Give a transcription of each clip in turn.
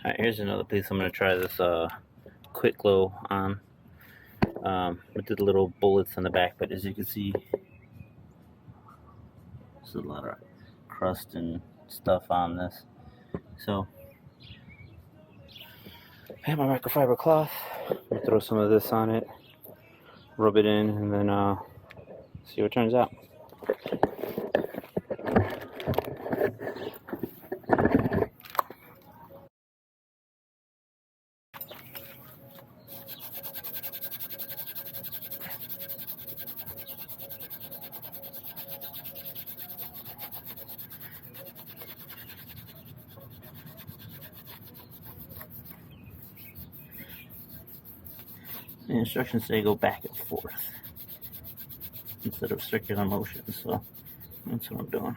Alright, here's another piece I'm going to try this quick glow on. With the little bullets on the back, but as you can see, there's a lot of crust and stuff on this. So I have my microfiber cloth. I'm going to throw some of this on it, rub it in, and then see what turns out. The instructions say go back and forth instead of circular motion, so that's what I'm doing.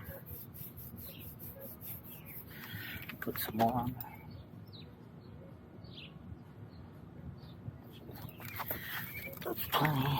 Put some more on. That's plenty.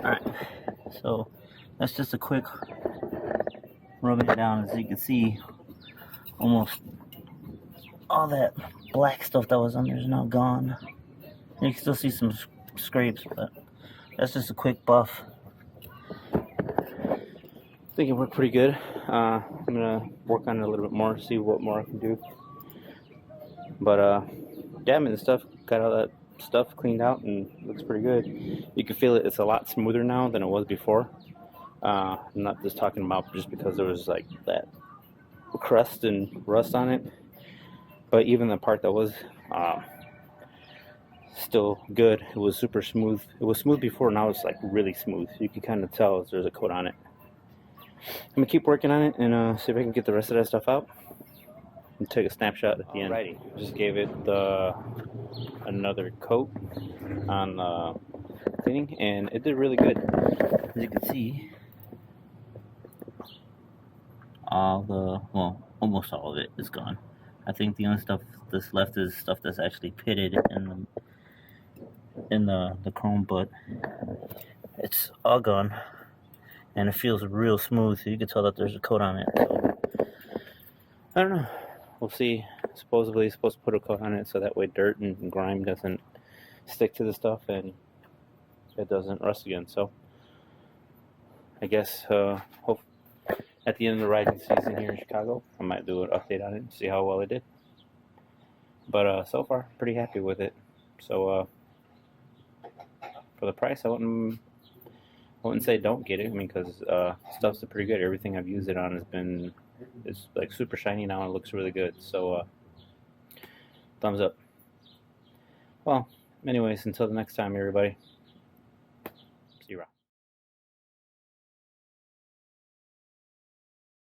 Alright, so that's just a quick rubbing it down. As you can see, almost all that black stuff that was on there is now gone. You can still see some scrapes, but that's just a quick buff. I think it worked pretty good. I'm gonna work on it a little bit more, see what more I can do. But yeah, I mean, the stuff got all that stuff cleaned out and looks pretty good. You can feel it; it's a lot smoother now than it was before. I'm not just talking about just because there was like that crust and rust on it, but even the part that was still good, it was super smooth. It was smooth before, now it's like really smooth. You can kind of tell there's a coat on it. I'm gonna keep working on it and see if I can get the rest of that stuff out and take a snapshot at the end. Alrighty, just gave it another coat on cleaning, and it did really good. As you can see, almost all of it is gone. I think the only stuff that's left is stuff that's actually pitted in the chrome, but it's all gone. And it feels real smooth, so you can tell that there's a coat on it. So, I don't know. We'll see. Supposedly, it's supposed to put a coat on it so that way dirt and grime doesn't stick to the stuff and it doesn't rust again. So, I guess hope at the end of the riding season here in Chicago, I might do an update on it and see how well it did. But so far, pretty happy with it. So, for the price, I wouldn't say don't get it. I mean, because stuff's pretty good. Everything I've used it on is like super shiny now and it looks really good. So thumbs up. Well, anyways, until the next time, everybody. See you around.